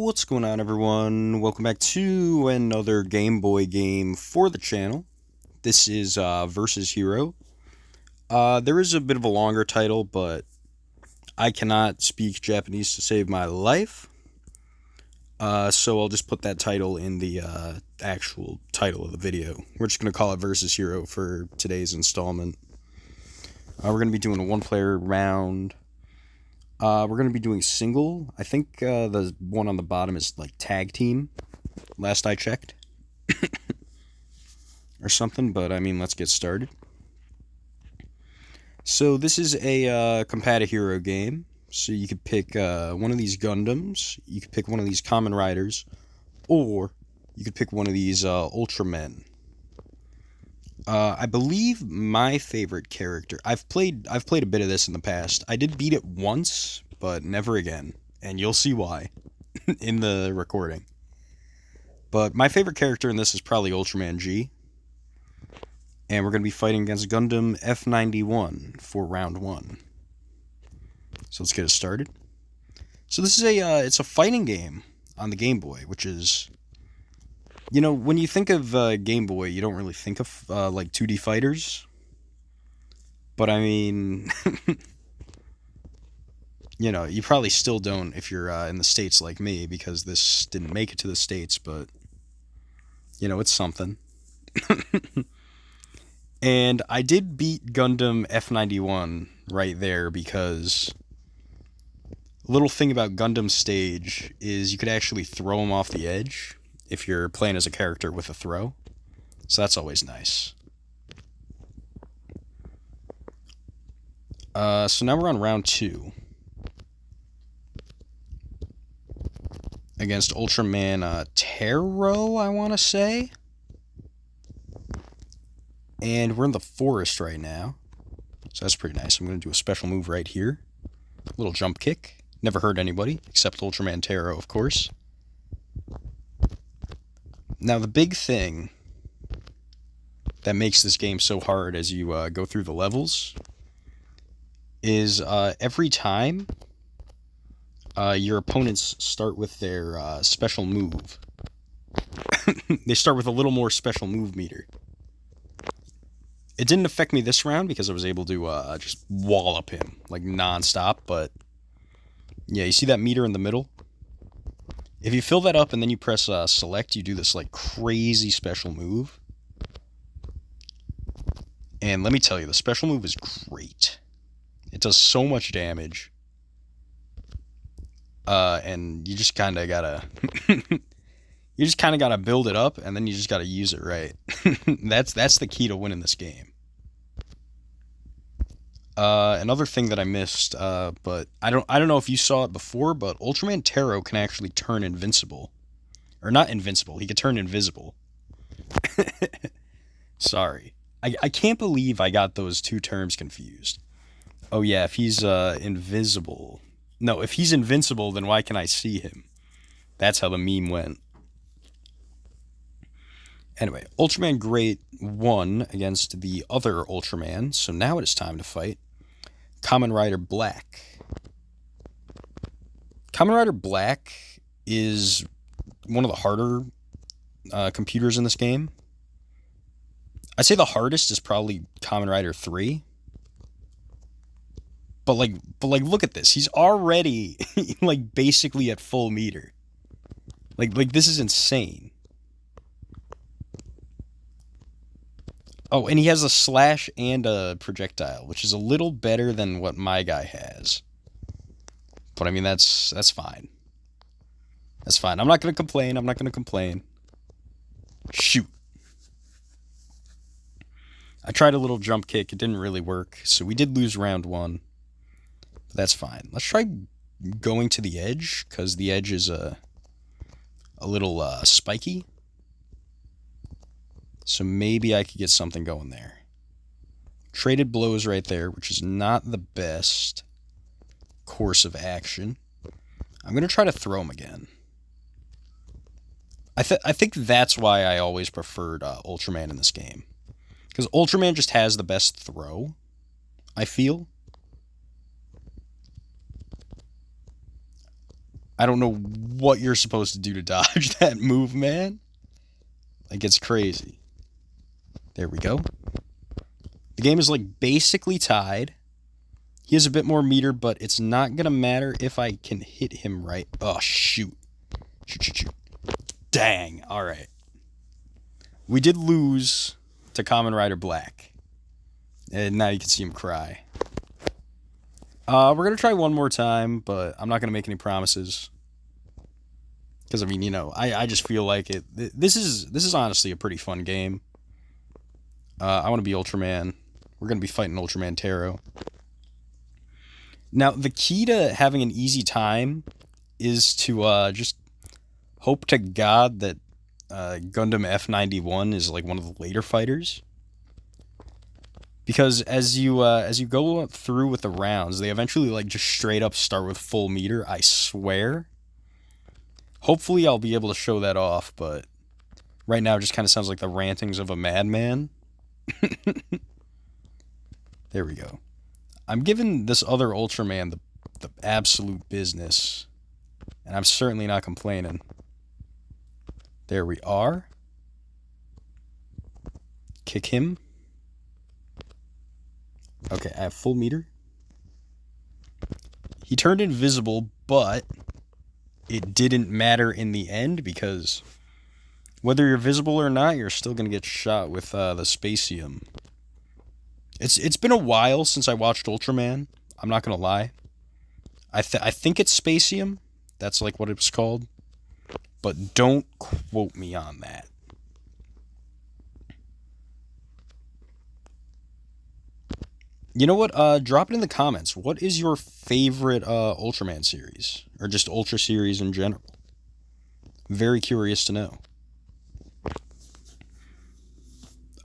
What's going on, everyone? Welcome back to another Game Boy game for the channel. This is Versus Hero. There is a bit of a longer title, but I cannot speak Japanese to save my life. So I'll just put that title in the actual title of the video. We're just going to call it Versus Hero for today's installment. We're going to be doing a one-player round. We're going to be doing single. I think the one on the bottom is like tag team, last I checked. Or something, but I mean, let's get started. So this is a Kamen Hero game. So you could pick one of these Gundams, you could pick one of these Kamen Riders, or you could pick one of these Ultramen. I believe my favorite character. I've played a bit of this in the past. I did beat it once, but never again, and you'll see why in the recording. But my favorite character in this is probably Ultraman G, and we're going to be fighting against Gundam F91 for round 1. So let's get it started. So this is it's a fighting game on the Game Boy, which is, you know, when you think of Game Boy, you don't really think of like 2D fighters. But I mean, you know, you probably still don't if you're in the States like me, because this didn't make it to the States, but, you know, it's something. And I did beat Gundam F91 right there because a little thing about Gundam stage is you could actually throw them off the edge if you're playing as a character with a throw. So that's always nice. So now we're on round 2. Against Ultraman Taro, I want to say. And we're in the forest right now. So that's pretty nice. I'm going to do a special move right here. Little jump kick. Never hurt anybody, except Ultraman Taro, of course. Now, the big thing that makes this game so hard as you go through the levels is every time your opponents start with their special move. They start with a little more special move meter. It didn't affect me this round because I was able to just wallop him like non-stop, but yeah, you see that meter in the middle? If you fill that up and then you press select, you do this like crazy special move. And let me tell you, the special move is great. It does so much damage. And you just kind of gotta... you just kind of gotta build it up, and then you just gotta use it right. That's the key to winning this game. Another thing that I missed, but I don't know if you saw it before, but Ultraman Taro can actually turn invincible. Or not invincible, he can turn invisible. Sorry. I can't believe I got those two terms confused. Oh yeah, if he's invisible. No, if he's invincible, then why can I see him? That's how the meme went. Anyway, Ultraman Great won against the other Ultraman, so now it is time to fight Kamen Rider Black. Kamen Rider Black is one of the harder computers in this game. I'd say the hardest is probably Kamen Rider 3. But look at this. He's already like basically at full meter. Like this is insane. Oh, and he has a slash and a projectile, which is a little better than what my guy has. But I mean, that's fine. That's fine. I'm not going to complain. Shoot. I tried a little jump kick. It didn't really work. So we did lose round 1. But that's fine. Let's try going to the edge, because the edge is a little spiky. So maybe I could get something going there. Traded blows right there, which is not the best course of action. I'm going to try to throw him again. I think that's why I always preferred Ultraman in this game. Because Ultraman just has the best throw, I feel. I don't know what you're supposed to do to dodge that move, man. Like, it's crazy. There we go. The game is, like, basically tied. He has a bit more meter, but it's not going to matter if I can hit him right. Oh, shoot. Shoot. Dang. All right. We did lose to Kamen Rider Black. And now you can see him cry. We're going to try one more time, but I'm not going to make any promises. Because, I mean, you know, I just feel like it. This is honestly a pretty fun game. I want to be Ultraman. We're going to be fighting Ultraman Taro. Now, the key to having an easy time is to just hope to God that Gundam F91 is like one of the later fighters. Because as you go through with the rounds, they eventually like just straight up start with full meter, I swear. Hopefully I'll be able to show that off, but right now it just kind of sounds like the rantings of a madman. There we go. I'm giving this other Ultraman the absolute business, and I'm certainly not complaining. There we are. Kick him. Okay, I have full meter. He turned invisible, but it didn't matter in the end because whether you're visible or not, you're still going to get shot with the Spacium. It's been a while since I watched Ultraman. I'm not going to lie. I think it's Spacium. That's like what it was called. But don't quote me on that. You know what? Drop it in the comments. What is your favorite Ultraman series? Or just Ultra series in general? Very curious to know.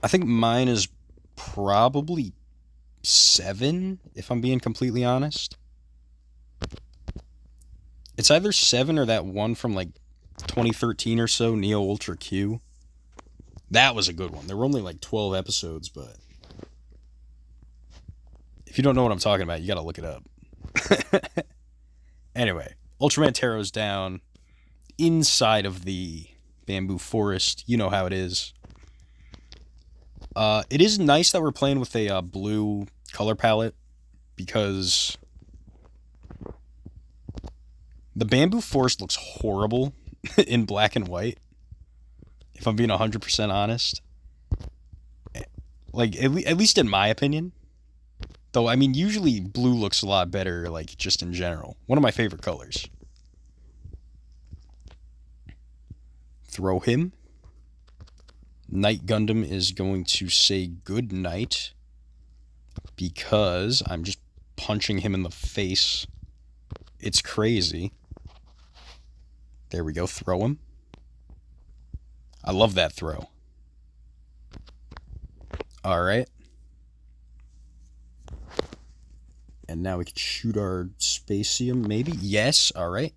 I think mine is probably 7, if I'm being completely honest. It's either 7 or that one from like 2013 or so, Neo Ultra Q. That was a good one. There were only like 12 episodes, but if you don't know what I'm talking about, you gotta look it up. Anyway, Ultraman Taro's down inside of the bamboo forest. You know how it is. It is nice that we're playing with a blue color palette because the bamboo forest looks horrible in black and white, if I'm being 100% honest. Like, at least in my opinion. Though, I mean, usually blue looks a lot better, like, just in general. One of my favorite colors. Throw him. Night Gundam is going to say good night because I'm just punching him in the face. It's crazy. There we go. Throw him. I love that throw. All right. And now we can shoot our Spacium, maybe? Yes. All right.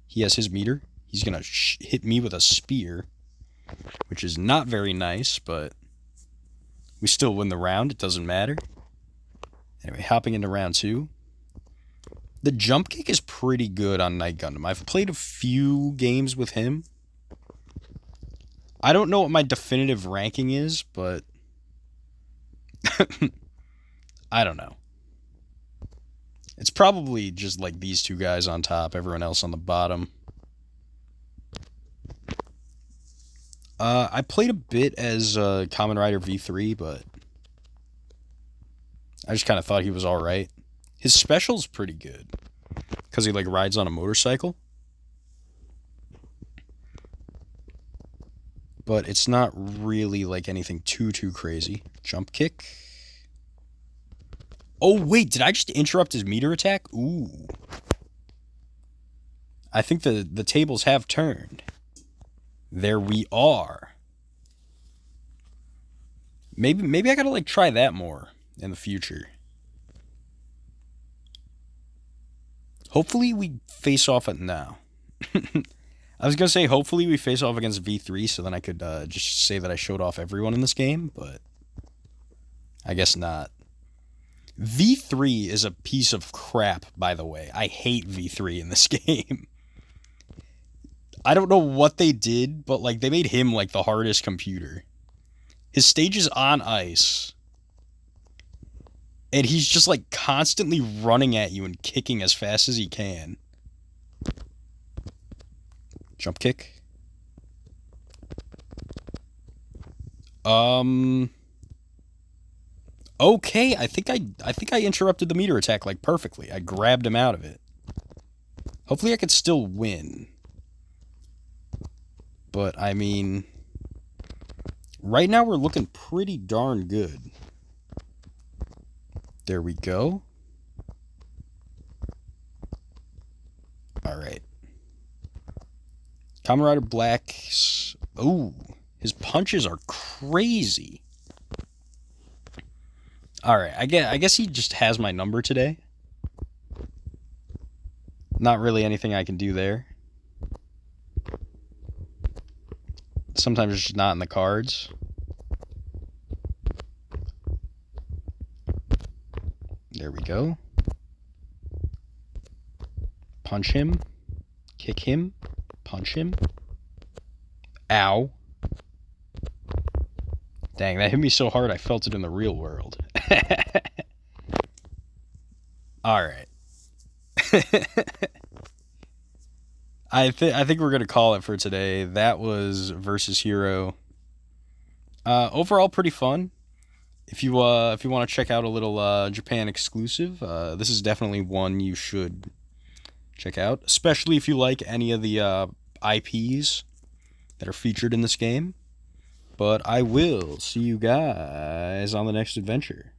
He has his meter. He's going to hit me with a spear, which is not very nice, but we still win the round. It doesn't matter. Anyway, hopping into round 2. The jump kick is pretty good on Night Gundam. I've played a few games with him. I don't know what my definitive ranking is, but I don't know. It's probably just like these two guys on top, everyone else on the bottom. I played a bit as Kamen Rider V3, but I just kind of thought he was alright. His special's pretty good, because he like rides on a motorcycle. But it's not really like anything too crazy. Jump kick. Oh, wait, did I just interrupt his meter attack? Ooh. I think the tables have turned. There we are. Maybe I gotta like try that more in the future. Hopefully we face off at now. I was gonna say hopefully we face off against V3 so then I could just say that I showed off everyone in this game, but I guess not. V3 is a piece of crap, by the way. I hate V3 in this game. I don't know what they did, but like they made him like the hardest computer. His stage is on ice, and he's just like constantly running at you and kicking as fast as he can. Jump kick. Okay, I think I interrupted the meter attack like perfectly. I grabbed him out of it. Hopefully I could still win. But I mean, right now we're looking pretty darn good. There we go. All right. Kamen Rider Black. Ooh, his punches are crazy. All right, I guess he just has my number today. Not really anything I can do there. Sometimes it's just not in the cards. There we go. Punch him. Kick him. Punch him. Ow. Dang, that hit me so hard I felt it in the real world. Alright. I think we're gonna call it for today. That was Versus Hero. Overall pretty fun. If you want to check out a little Japan exclusive, this is definitely one you should check out, especially if you like any of the IPs that are featured in this game. But I will see you guys on the next adventure.